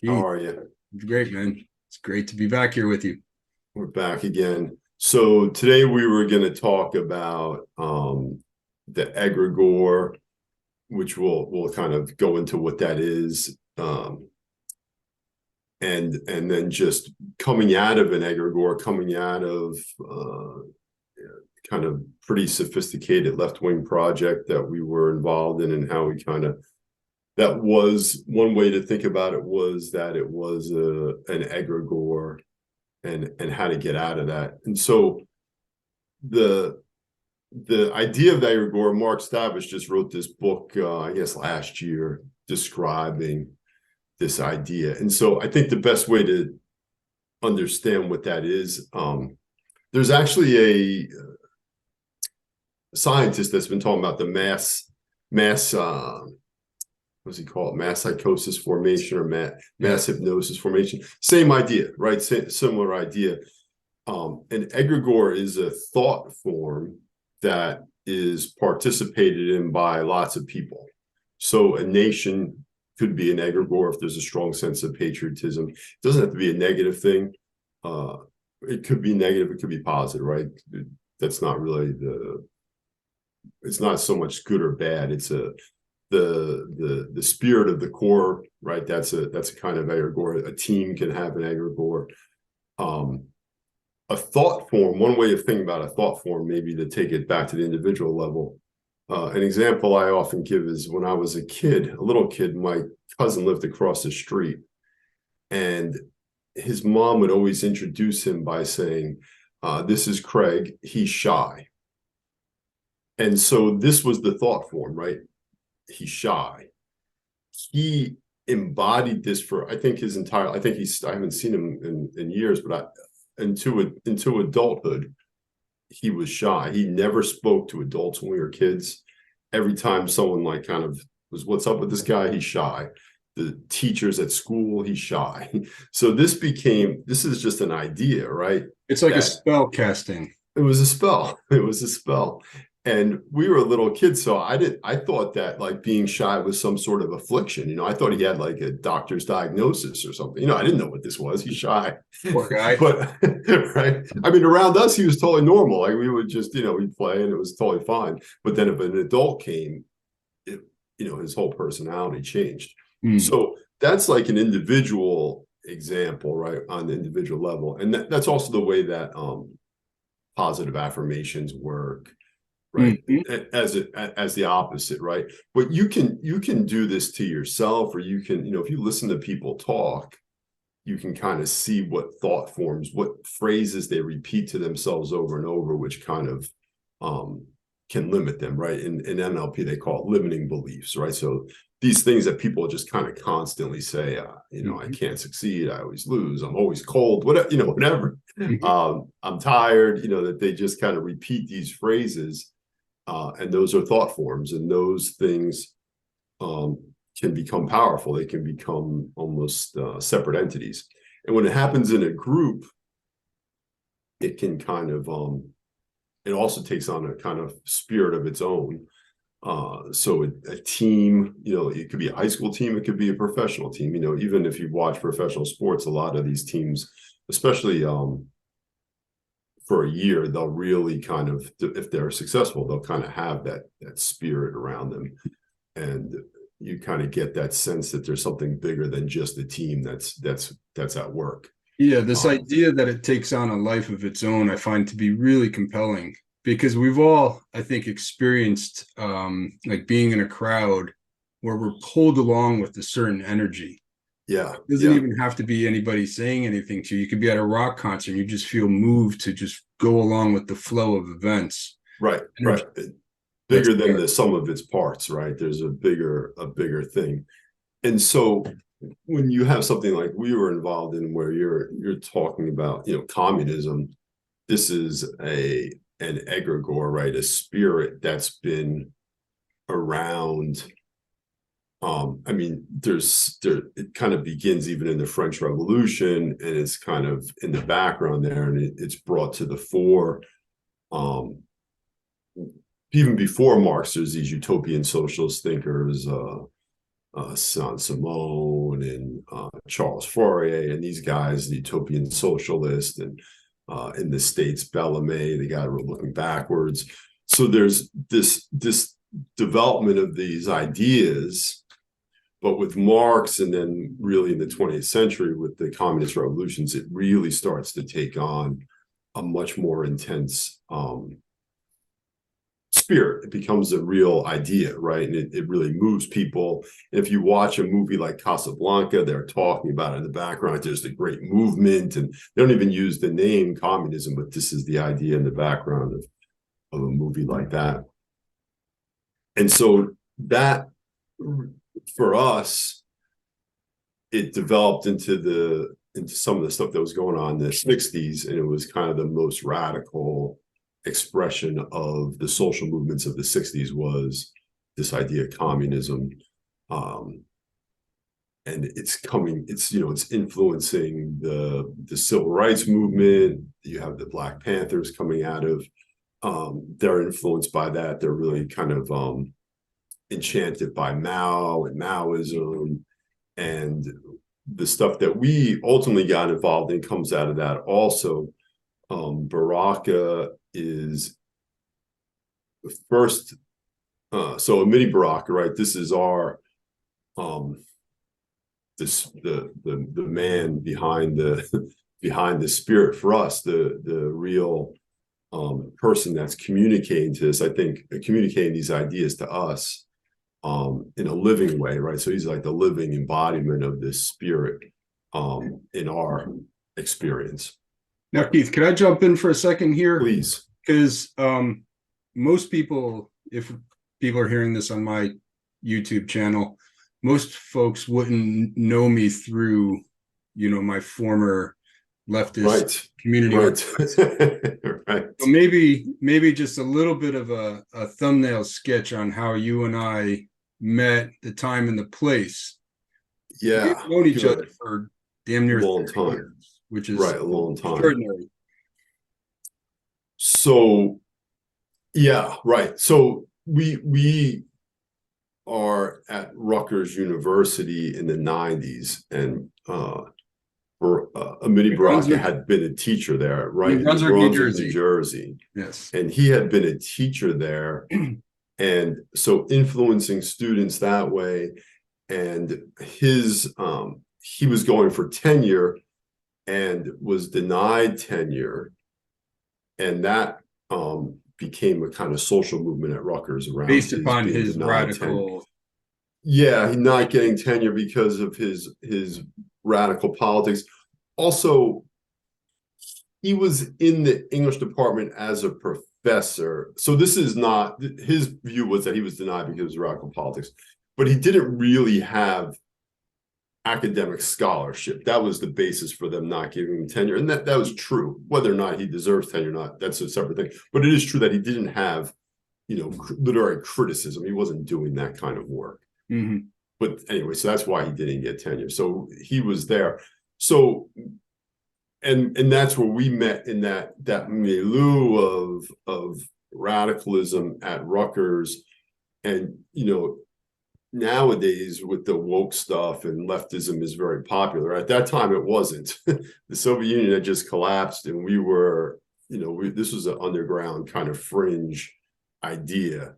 How Keith, are you? great, man. It's great to be back here with you. We're back again. So today we were going to talk about the egregore, which we'll kind of go into what that is, and then just coming out of an egregore, coming out of kind of pretty sophisticated left-wing project that we were involved in, and how we kind of that was one way to think about it, was that it was an egregore and how to get out of that. And so the idea of the egregore, Mark Stavish just wrote this book, I guess last year, describing this idea. And so I think the best way to understand what that is, there's actually a scientist that's been talking about the mass what's he called, mass psychosis formation, or mass hypnosis formation. Same idea, right? Similar idea. An egregore is a thought form that is participated in by lots of people. So a nation could be an egregore if there's a strong sense of patriotism. It doesn't have to be a negative thing. It could be negative, it could be positive, right? That's not really it's not so much good or bad. It's the spirit of the core, right? That's a kind of egregore. A team can have an egregore. A thought form, one way of thinking about a thought form, maybe to take it back to the individual level. An example I often give is when I was a little kid, my cousin lived across the street, and his mom would always introduce him by saying, this is Craig, he's shy. And so this was the thought form, right? He's shy. He embodied this for, I think, his entire, I haven't seen him in years, but into adulthood, he was shy. He never spoke to adults when we were kids. Every time someone like kind of was, what's up with this guy? He's shy. The teachers at school, he's shy. So this is just an idea, right? It's like a spell casting. It was a spell. It was a spell. And we were little kids, so I thought that like being shy was some sort of affliction. I thought he had like a doctor's diagnosis or something. I didn't know what this was. He's shy. Poor guy. But right. I mean, around us, he was totally normal. Like we would just, we'd play and it was totally fine. But then if an adult came, his whole personality changed. So that's like an individual example, right? On the individual level. And that's also the way that positive affirmations work, right? As the opposite, right? But you can do this to yourself, or you can, if you listen to people talk, you can kind of see what thought forms, what phrases they repeat to themselves over and over, which kind of can limit them, right? In NLP, they call it limiting beliefs, right? So these things that people just kind of constantly say, I can't succeed, I always lose, I'm always cold, whatever. I'm tired, that they just kind of repeat these phrases. And those are thought forms, and those things can become powerful. They can become almost separate entities. And when it happens in a group, it can kind of, it also takes on a kind of spirit of its own. So a team, it could be a high school team, it could be a professional team. Even if you watch professional sports, a lot of these teams, especially for a year, they'll really kind of, if they're successful, they'll kind of have that spirit around them, and you kind of get that sense that there's something bigger than just a team that's at work. Yeah, this idea that it takes on a life of its own, I find to be really compelling, because we've all, I think, experienced like being in a crowd where we're pulled along with a certain energy. Yeah. It doesn't even have to be anybody saying anything to you. You could be at a rock concert and you just feel moved to just go along with the flow of events. Right. Bigger than the sum of its parts, right? There's a bigger thing. And so when you have something like we were involved in, where you're talking about, communism, this is an egregore, right? A spirit that's been around. I mean, it kind of begins even in the French Revolution, and it's kind of in the background there, and it's brought to the fore. Even before Marx, there's these utopian socialist thinkers, Saint-Simon and Charles Fourier and these guys, the utopian socialist, and in the States, Bellamy, the guy who wrote Looking Backwards. So there's this development of these ideas, but with Marx, and then really in the 20th century with the communist revolutions, it really starts to take on a much more intense spirit. It becomes a real idea, right? And it really moves people. And if you watch a movie like Casablanca, they're talking about it in the background. There's the great movement, and they don't even use the name communism, but this is the idea in the background of a movie like that. And so that, for us, it developed into some of the stuff that was going on in the 60s, and it was kind of the most radical expression of the social movements of the 60s was this idea of communism. And it's influencing the civil rights movement. You have the Black Panthers coming out of, they're influenced by that. They're really kind of enchanted by Mao and Maoism, and the stuff that we ultimately got involved in comes out of that also. Baraka is the first, so Amiri Baraka, right? This is our the man behind the spirit for us, the real person that's communicating to us, I think, communicating these ideas to us in a living way, right? So he's like the living embodiment of this spirit in our experience. Now, Keith, could I jump in for a second here? Please. Because most people, if people are hearing this on my YouTube channel, most folks wouldn't know me through, my former leftist community. Right. So maybe just a little bit of a thumbnail sketch on how you and I met, the time and the place. Yeah. We've known each other for damn near a long time. Years, which is a long time. Extraordinary. So, yeah, right. So we are at Rutgers University in the 90s, and Amiri Baraka had been a teacher there, right? In Brunswick, New Jersey. Yes. And he had been a teacher there, and so influencing students that way. And his he was going for tenure and was denied tenure, and that became a kind of social movement at Rutgers around based upon his radical. Yeah, not getting tenure because of his radical politics. Also, he was in the English department as a professor. So this is not, his view was that he was denied because of radical politics, but he didn't really have academic scholarship. That was the basis for them not giving him tenure. And that was true. Whether or not he deserves tenure or not, that's a separate thing. But it is true that he didn't have, literary criticism. He wasn't doing that kind of work. Mm-hmm. But anyway, so that's why he didn't get tenure. So he was there. So, and that's where we met, in that milieu of radicalism at Rutgers. And, nowadays with the woke stuff and leftism is very popular. At that time, it wasn't. The Soviet Union had just collapsed, and we were, this was an underground kind of fringe idea.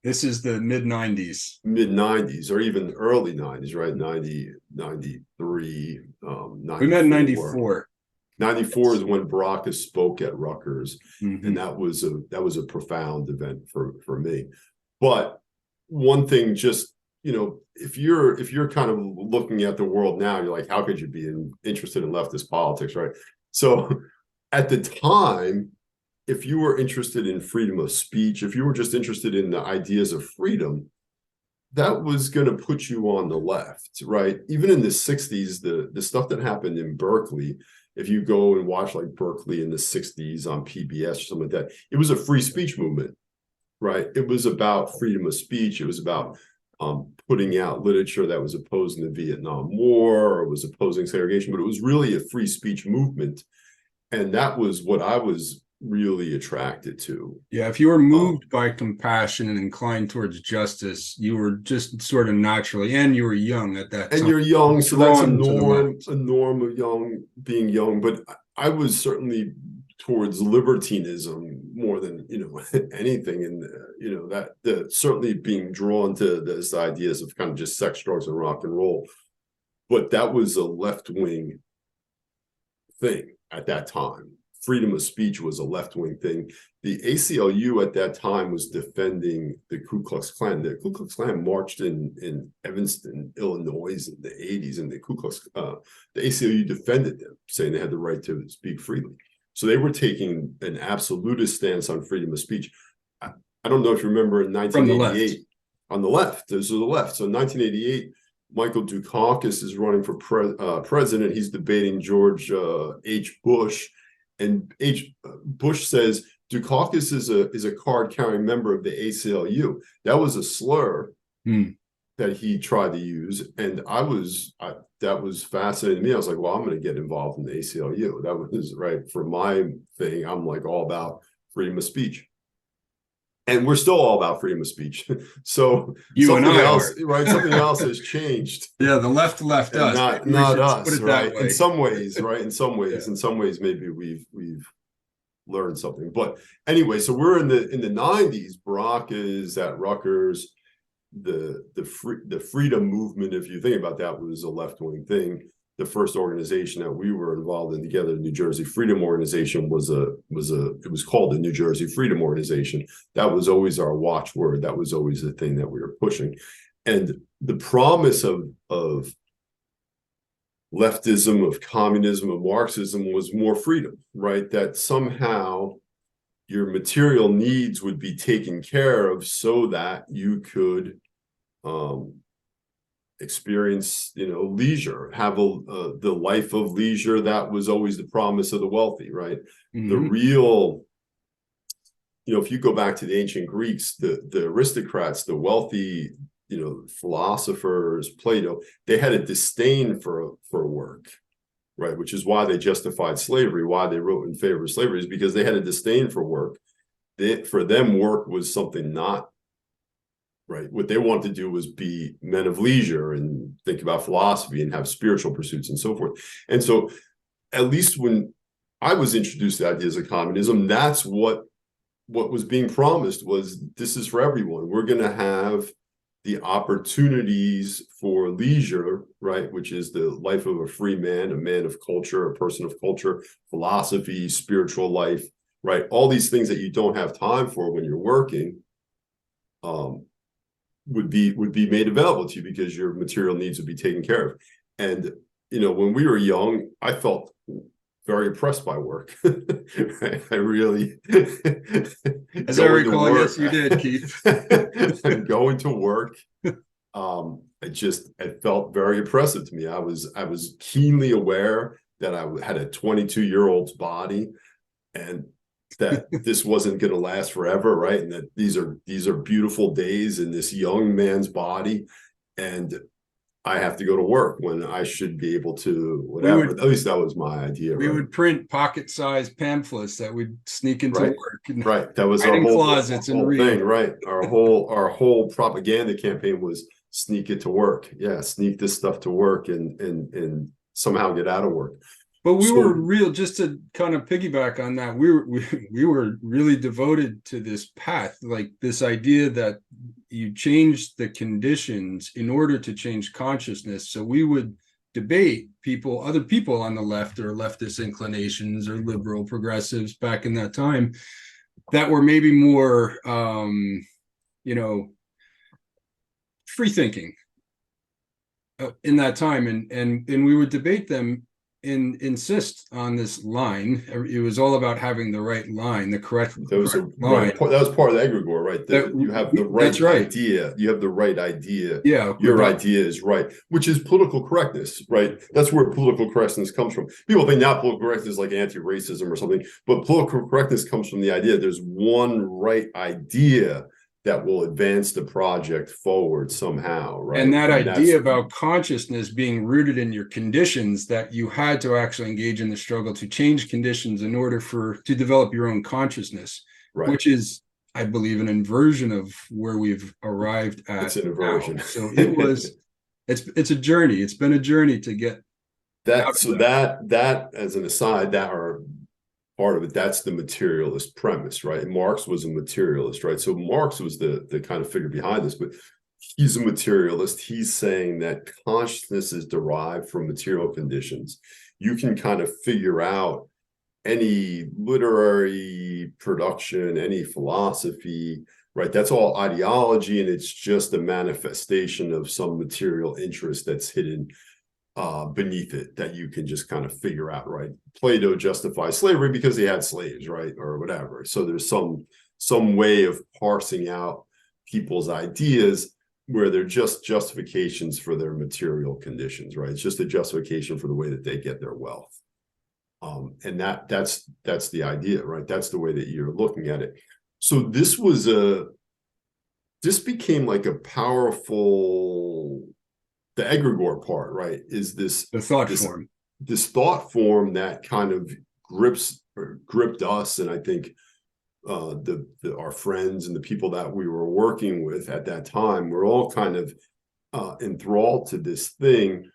This is the mid-90s. Mid-90s, or even early 90s, right? 90, 93. 94. We met in 94. 94 is when Baraka spoke at Rutgers, mm-hmm. and that was a profound event for me. But one thing, just if you're kind of looking at the world now, you're like, how could you be interested in leftist politics, right? So at the time, if you were interested in freedom of speech, if you were just interested in the ideas of freedom, that was going to put you on the left, right? Even in the 60s, the stuff that happened in Berkeley, if you go and watch like Berkeley in the 60s on PBS or something like that, it was a free speech movement, right? It was about freedom of speech. It was about putting out literature that was opposing the Vietnam War, or was opposing segregation, but it was really a free speech movement. And that was what I was really attracted to. Yeah, if you were moved by compassion and inclined towards justice, you were just sort of naturally, and you were young at that time. And you're young, so that's a norm of being young. But I was certainly towards libertinism more than, anything. And, that certainly being drawn to those ideas of kind of just sex, drugs, and rock and roll. But that was a left-wing thing at that time. Freedom of speech was a left-wing thing. The ACLU at that time was defending the Ku Klux Klan. The Ku Klux Klan marched in Evanston, Illinois in the 80s, and the ACLU defended them, saying they had the right to speak freely. So they were taking an absolutist stance on freedom of speech. I don't know if you remember in 1988, on the left, those are the left. So in 1988, Michael Dukakis is running for president. He's debating George H. Bush. And Bush says Dukakis is a card-carrying member of the ACLU. That was a slur that he tried to use, and that was fascinating to me. I was like, well, I'm going to get involved in the ACLU. That was right for my thing. I'm like all about freedom of speech, and we're still all about freedom of speech. So something else, right? Something else has changed. Yeah, the left us, not us, right? In some ways, right? In some ways, maybe we've learned something. But anyway, so we're in the 90s. Baraka is at Rutgers. The freedom movement, if you think about that, was a left-wing thing. The first organization that we were involved in together, the New Jersey Freedom Organization, it was called the New Jersey Freedom Organization. That was always our watchword. That was always the thing that we were pushing. And the promise of leftism, of communism, of Marxism was more freedom, right? That somehow your material needs would be taken care of so that you could experience, leisure, have the life of leisure. That was always the promise of the wealthy, right? Mm-hmm. The real, if you go back to the ancient Greeks, the aristocrats, the wealthy, philosophers, Plato, they had a disdain for work, right? Which is why they justified slavery, why they wrote in favor of slavery, is because they had a disdain for work. For them, work was something not right. What they wanted to do was be men of leisure and think about philosophy and have spiritual pursuits and so forth. And so, at least when I was introduced to ideas of communism, that's what was being promised was this is for everyone. We're going to have the opportunities for leisure, right, which is the life of a free man, a man of culture, a person of culture, philosophy, spiritual life, right? All these things that you don't have time for when you're working would be made available to you because your material needs would be taken care of. And, when we were young, I felt very impressed by work. I really, as I recall, yes, you did, Keith. Going to work, it felt very impressive to me. I was keenly aware that I had a 22-year-old's body, and that this wasn't going to last forever, right? And that these are beautiful days in this young man's body, and I have to go to work when I should be able to, whatever. At least that was my idea. We would print pocket-sized pamphlets that would sneak into work. Right. That was our whole thing, right? Our whole propaganda campaign was sneak it to work. Yeah, sneak this stuff to work and somehow get out of work. But we were just to kind of piggyback on that, we were really devoted to this path, like this idea that you change the conditions in order to change consciousness. So we would debate other people on the left or leftist inclinations or liberal progressives back in that time that were maybe more, free thinking in that time. And we would debate them and insist on this line. It was all about having the right line, the correct line. That was part of the egregore, right? You have the right idea. You have the right idea. Yeah. Your idea is right, which is political correctness, right? That's where political correctness comes from. People think now political correctness is like anti-racism or something, but political correctness comes from the idea there's one right idea that will advance the project forward somehow, right? And that idea about consciousness being rooted in your conditions, that you had to actually engage in the struggle to change conditions in order to develop your own consciousness, right. Which is, I believe, an inversion of where we've arrived at. It's an inversion. Now. So it's a journey. It's been a journey to get that. So that as an aside, that are part of it, that's the materialist premise, right? And Marx was a materialist, right? So Marx was the kind of figure behind this, but he's a materialist. He's saying that consciousness is derived from material conditions. You can kind of figure out any literary production, any philosophy, right? That's all ideology, and it's just a manifestation of some material interest that's hidden beneath it that you can just kind of figure out, right? Plato justifies slavery because he had slaves, right? Or whatever. So there's some way of parsing out people's ideas where they're just justifications for their material conditions, right? It's just a justification for the way that they get their wealth. And that's the idea, right? That's the way that you're looking at it. So this became like a powerful, the egregore part, right? Is this the thought form, this thought form that kind of gripped us, and I think our friends and the people that we were working with at that time were all kind of enthralled to this thing.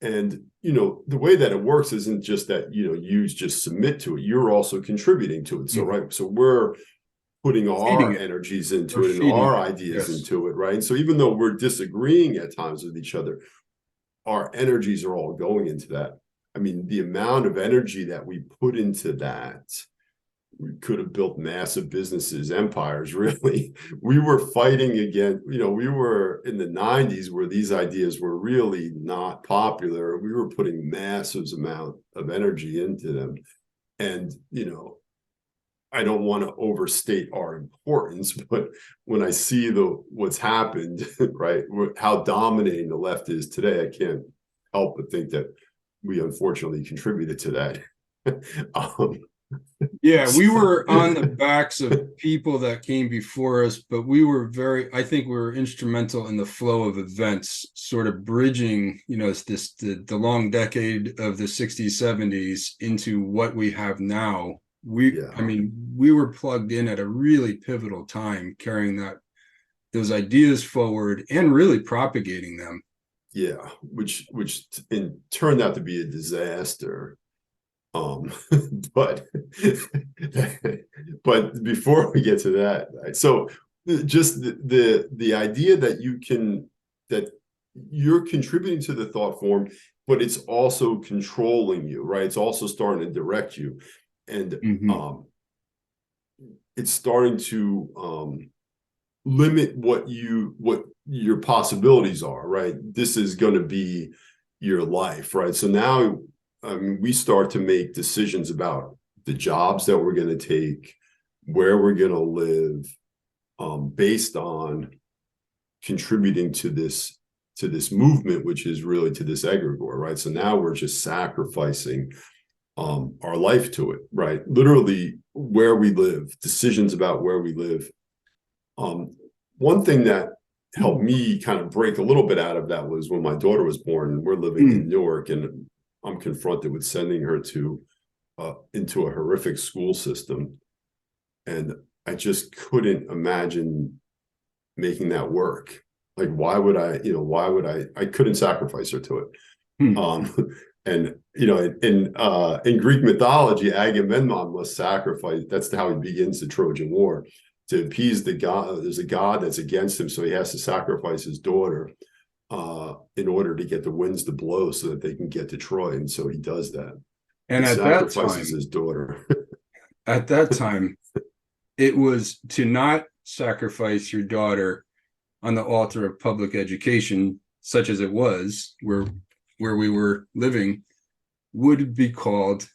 And the way that it works isn't just that you just submit to it, you're also contributing to it. So right, so we're putting our energies into it and our ideas into it, right? And so even though we're disagreeing at times with each other, our energies are all going into that. I mean, the amount of energy that we put into that, we could have built massive businesses, empires, really. We were fighting against, we were in the 90s where these ideas were really not popular. We were putting massive amount of energy into them. And, I don't want to overstate our importance, but when I see what's happened, right, how dominating the left is today, I can't help but think that we unfortunately contributed to that. Yeah, we were on the backs of people that came before us, but I think we were instrumental in the flow of events, sort of bridging, the long decade of the 60s, 70s into what we have now. I mean, we were plugged in at a really pivotal time, carrying those ideas forward and really propagating them. Yeah, which turned out to be a disaster. But before we get to that, right, so just the idea that you're contributing to the thought form, but it's also controlling you, right? It's also starting to direct you, and it's starting to limit what your possibilities are, right? This is going to be your life, right? So now we start to make decisions about the jobs that we're going to take, where we're going to live, based on contributing to this movement, which is really to this egregore, right? So now we're just sacrificing our life to it, right? Literally where we live, decisions about where we live. One thing that helped me kind of break a little bit out of that was when my daughter was born. We're living in Newark, and I'm confronted with sending her into a horrific school system, and I just couldn't imagine making that work. Like, why would I couldn't sacrifice her to it. And in Greek mythology, Agamemnon must sacrifice. That's how he begins the Trojan War, to appease the god. There's a god that's against him, so he has to sacrifice his daughter in order to get the winds to blow so that they can get to Troy. And so he does that. And he at sacrifices that time, his daughter. At that time, it was to not sacrifice your daughter on the altar of public education, such as it was, where we were living, you would be called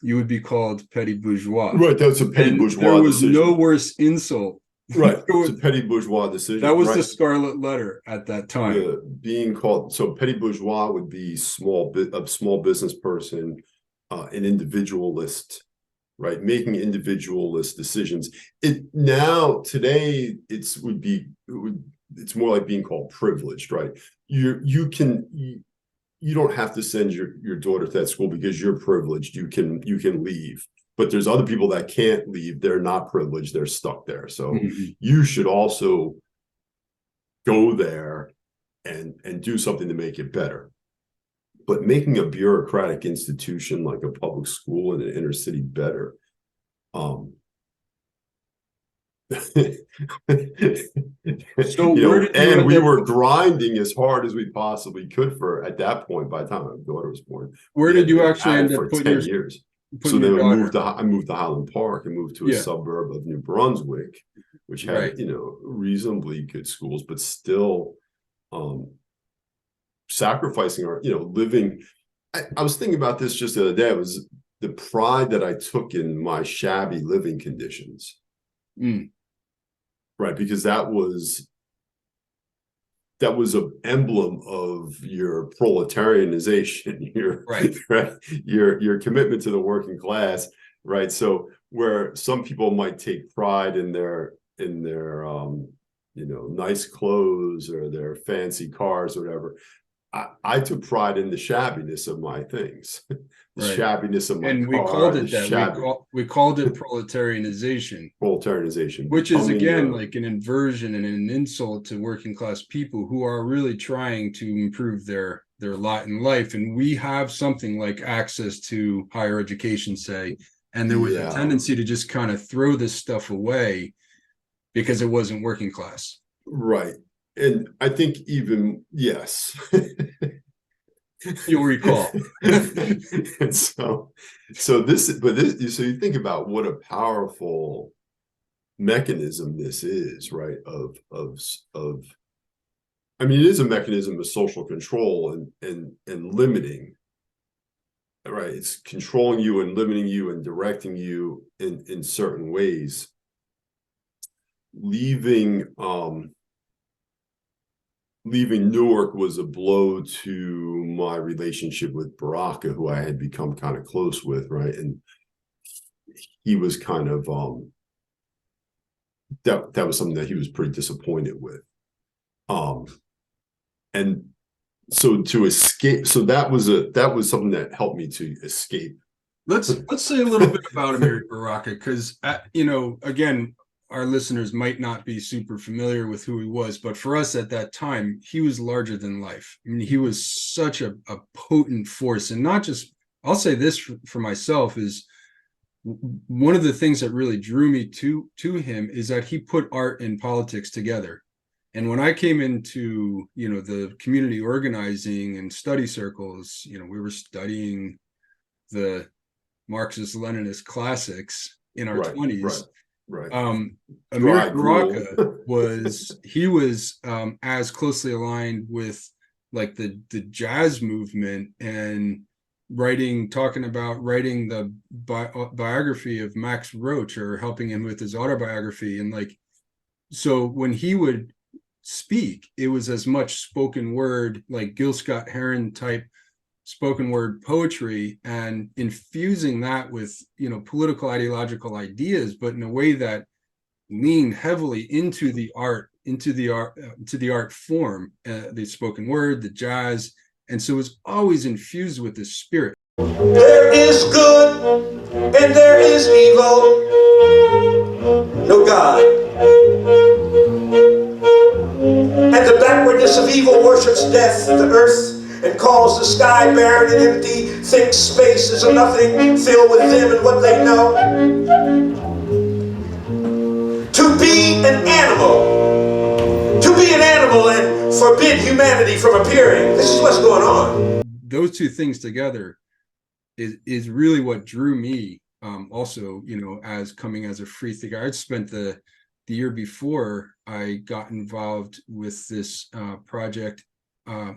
petty bourgeois. Right, that's a petty bourgeois There was decision. No worse insult. Right, it's a petty bourgeois decision. That was the scarlet letter at that time. Being called, so petty bourgeois would be a small business person, an individualist, right? Making individualist decisions. It's more like being called privileged, right? You don't have to send your daughter to that school because you're privileged. You can leave. But there's other people that can't leave. They're not privileged. They're stuck there. So you should also go there and do something to make it better. But making a bureaucratic institution like a public school in an inner city better, So and we were grinding as hard as we possibly could for, at that point, by the time my daughter was born. Where did you actually end up for putting 10 years? So then I moved to Highland Park and moved to a suburb of New Brunswick, which had, reasonably good schools, but still sacrificing our, living. I was thinking about this just the other day. It was the pride that I took in my shabby living conditions. Right, because that was an emblem of your proletarianization, your commitment to the working class, right? So where some people might take pride in their nice clothes or their fancy cars or whatever, I took pride in the shabbiness of my things, the shabbiness of my and car. We called it that. We called it proletarianization. Proletarianization, which is again like an inversion and an insult to working class people who are really trying to improve their lot in life. And we have something like access to higher education, say, and there was a tendency to just kind of throw this stuff away because it wasn't working class. Right. And I think even, yes. You'll recall. And so you think about what a powerful mechanism this is, right? I mean, it is a mechanism of social control and limiting, right? It's controlling you and limiting you and directing you in certain ways. Leaving Newark was a blow to my relationship with Baraka, who I had become kind of close with, right? And he was kind of that was something that he was pretty disappointed with. And so to escape, so that was something that helped me to escape. Let's say a little bit about Amiri Baraka, because again, our listeners might not be super familiar with who he was, but for us at that time, he was larger than life. I mean, he was such a potent force. And not just, I'll say this for myself, is one of the things that really drew me to him is that he put art and politics together. And when I came into, the community organizing and study circles, we were studying the Marxist Leninist classics in our 20s. Right. Amiri Baraka was as closely aligned with like the jazz movement and talking about writing the biography of Max Roach, or helping him with his autobiography. And like, so when he would speak, it was as much spoken word, like Gil Scott-Heron type spoken word poetry, and infusing that with political ideological ideas, but in a way that leaned heavily into the art form, the spoken word, the jazz. And so it was always infused with this spirit. There is good and there is evil, no God. And the backwardness of evil worships death, the earth, and calls the sky barren and empty, thinks space is a nothing filled with them and what they know. To be an animal and forbid humanity from appearing. This is what's going on. Those two things together is really what drew me. Also, as coming as a free thinker, I'd spent the year before I got involved with this project,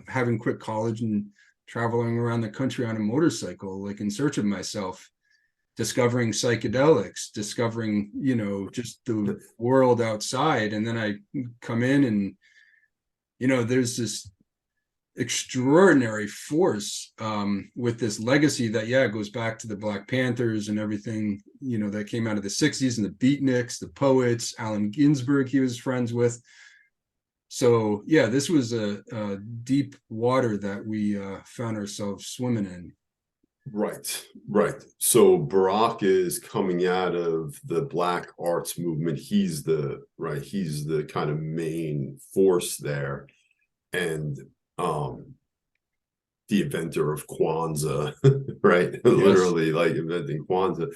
having quit college and traveling around the country on a motorcycle, like in search of myself, discovering psychedelics, discovering, just the world outside. And then I come in and, there's this extraordinary force with this legacy that goes back to the Black Panthers and everything, that came out of the 60s, and the beatniks, the poets, Allen Ginsberg he was friends with. So yeah, this was a deep water that we found ourselves swimming in. Right. So Baraka is coming out of the Black arts movement. He's the kind of main force there, and the inventor of Kwanzaa, right? Yes. Literally, like inventing Kwanzaa.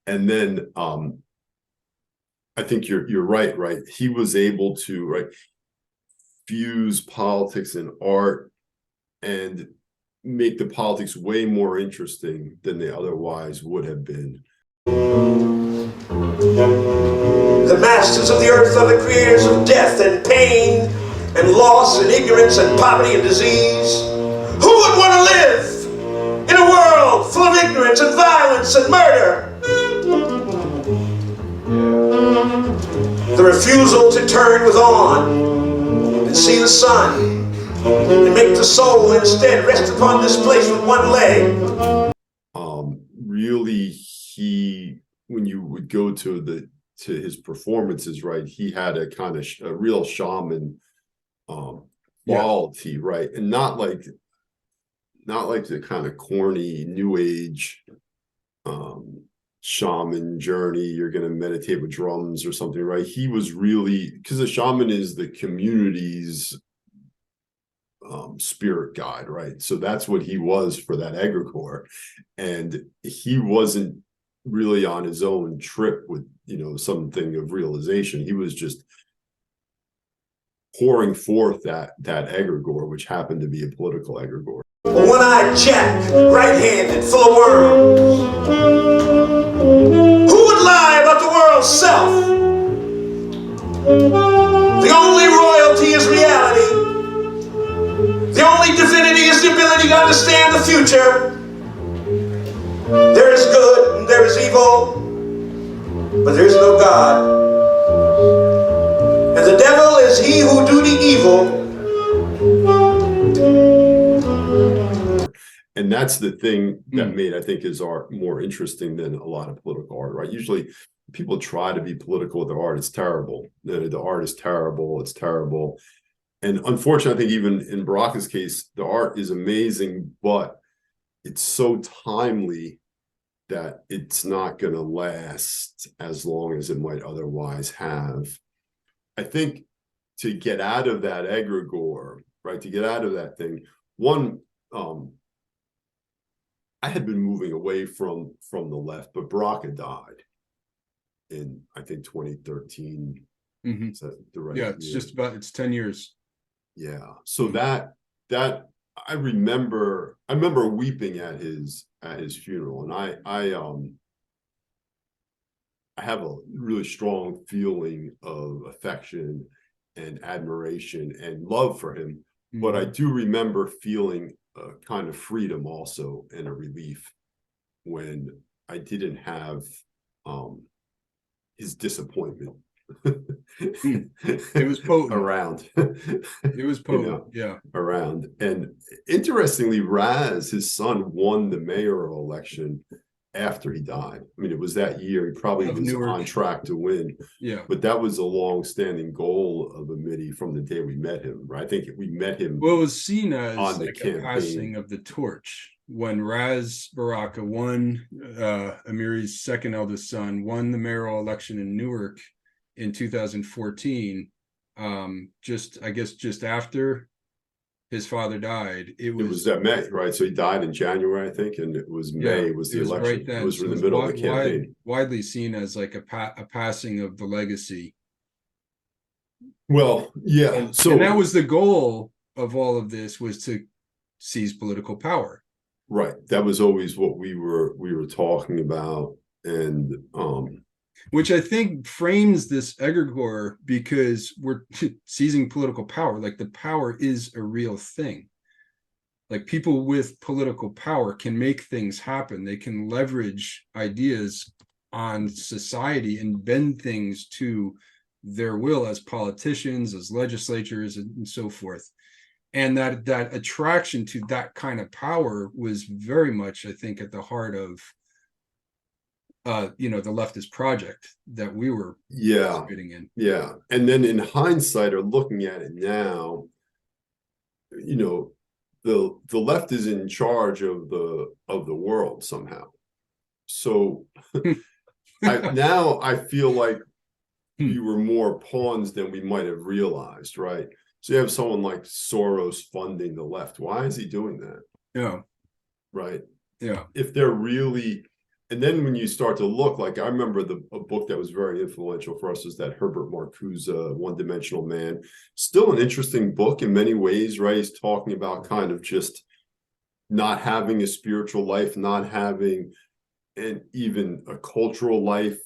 And then I think you're right. He was able to fuse politics and art and make the politics way more interesting than they otherwise would have been. The masters of the earth are the creators of death and pain and loss and ignorance and poverty and disease. Who would want to live in a world full of ignorance and violence and murder? The refusal to turn with on and see the sun and make the soul instead rest upon this place with one leg. Really, when you would go to his performances, he had a kind of a real shaman quality, and not like the kind of corny new age shaman journey. You're going to meditate with drums or something, He was really, because the shaman is the community's spirit guide, so that's what he was for that egregore, and he wasn't really on his own trip with something of realization. He was just pouring forth that egregore, which happened to be a political egregore. A one-eyed jack, right-handed, full of worms. Who would lie about the world's self? The only royalty is reality. The only divinity is the ability to understand the future. There is good and there is evil, but there is no God. And the devil is he who do the evil. And that's the thing that made, I think, his art more interesting than a lot of political art, Usually people try to be political with their art. It's terrible. The art is terrible. It's terrible. And unfortunately, I think even in Baraka's case, the art is amazing, but it's so timely that it's not going to last as long as it might otherwise have. I think to get out of that egregore, to get out of that thing, one, I had been moving away from the left, but Baraka died in, I think, 2013. Mm-hmm. Is that the right? Yeah, it's 10 years. Yeah. So that I remember weeping at his funeral, and I have a really strong feeling of affection and admiration and love for him. Mm-hmm. But I do remember feeling a kind of freedom also and a relief when I didn't have his disappointment. It was potent around. It was potent, around. And interestingly, Raz, his son, won the mayoral election after he died. I mean, it was that year. He probably was on track to win. Yeah. But that was a long-standing goal of Amiri from the day we met him, I think we met him. Well, it was seen as on like a passing of the torch. When Raz Baraka won, Amiri's second eldest son, won the mayoral election in Newark in 2014, just after his father died. It was that May, so he died in January, I think, and it was May was the election. Right then. It was in the middle of the campaign. Widely seen as like a passing of the legacy. Well, yeah. And that was the goal of all of this, was to seize political power. Right. That was always what we were talking about, and which I think frames this egregore, because we're seizing political power. Like, the power is a real thing. Like, people with political power can make things happen. They can leverage ideas on society and bend things to their will as politicians, as legislatures, and so forth. And that attraction to that kind of power was very much, I think, at the heart of the leftist project that we were participating in. Yeah. And then in hindsight, or looking at it now, the left is in charge of the world somehow. So now I feel like we were more pawns than we might have realized, right? So you have someone like Soros funding the left. Why is he doing that? Yeah. Right. Yeah. If they're really, and then when you start to look, like I remember a book that was very influential for us was that Herbert Marcuse, One-Dimensional Man. Still an interesting book in many ways, right? He's talking about kind of just not having a spiritual life, not having even a cultural life,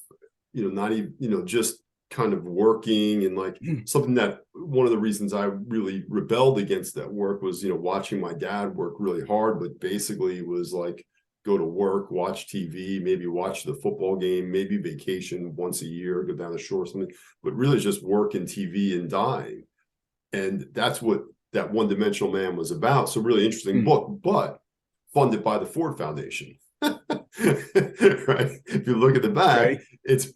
not even, just kind of working, and like something that one of the reasons I really rebelled against that work was, watching my dad work really hard, but basically was like, go to work, watch TV, maybe watch the football game, maybe vacation once a year, go down the shore or something, but really just work and TV and dying. And that's what that One-Dimensional Man was about. So really interesting book, but funded by the Ford Foundation. Right. If you look at the back, right. It's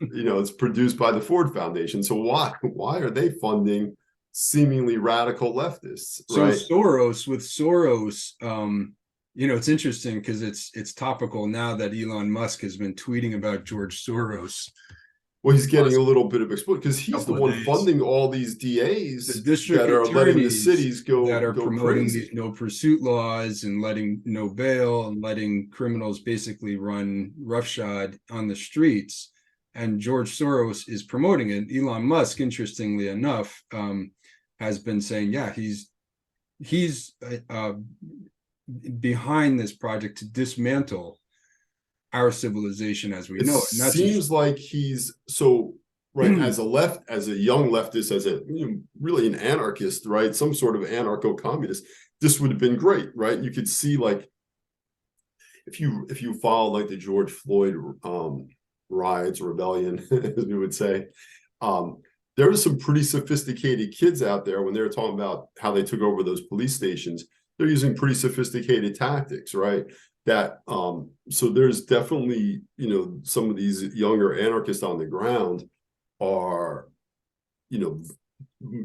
produced by the Ford Foundation. So why are they funding seemingly radical leftists? So right? Soros, it's interesting because it's topical now that Elon Musk has been tweeting about George Soros. Well, he's getting a little bit of exposure because he's the one funding all these DAs that are letting the cities go promoting crazy. These no pursuit laws and letting no bail and letting criminals basically run roughshod on the streets. And George Soros is promoting it. Elon Musk, interestingly enough, has been saying, yeah, he's behind this project to dismantle our civilization as we know it. And that's seems like he's as a young leftist, as a really an anarchist, right? Some sort of anarcho-communist. This would have been great, right? You could see, like, if you follow like the George Floyd riots, rebellion, as we would say, there were some pretty sophisticated kids out there when they were talking about how they took over those police stations. They're using pretty sophisticated tactics, right? That so there's definitely, some of these younger anarchists on the ground are,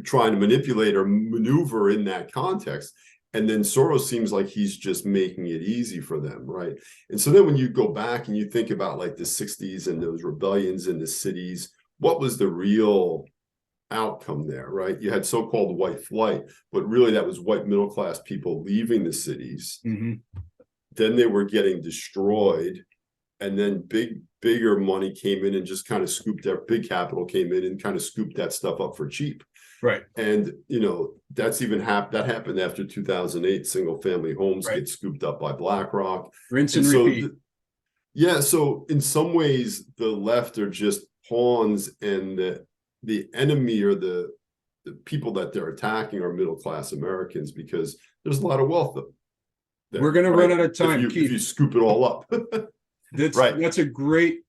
trying to manipulate or maneuver in that context. And then Soros seems like he's just making it easy for them, right? And so then when you go back and you think about like the 60s and those rebellions in the cities, what was the real outcome there, right? You had so-called white flight, but really that was white middle-class people leaving the cities. Then they were getting destroyed, and then bigger money came in and just kind of scooped that, big capital came in and kind of scooped that stuff up for cheap. Right. And that's even that happened after 2008. Single family homes get scooped up by BlackRock. Rinse and repeat. So in some ways the left are just pawns, and the enemy or the people that they're attacking are middle-class Americans, because there's a lot of wealth there, we're going to run out of time. If you scoop it all up. That's a great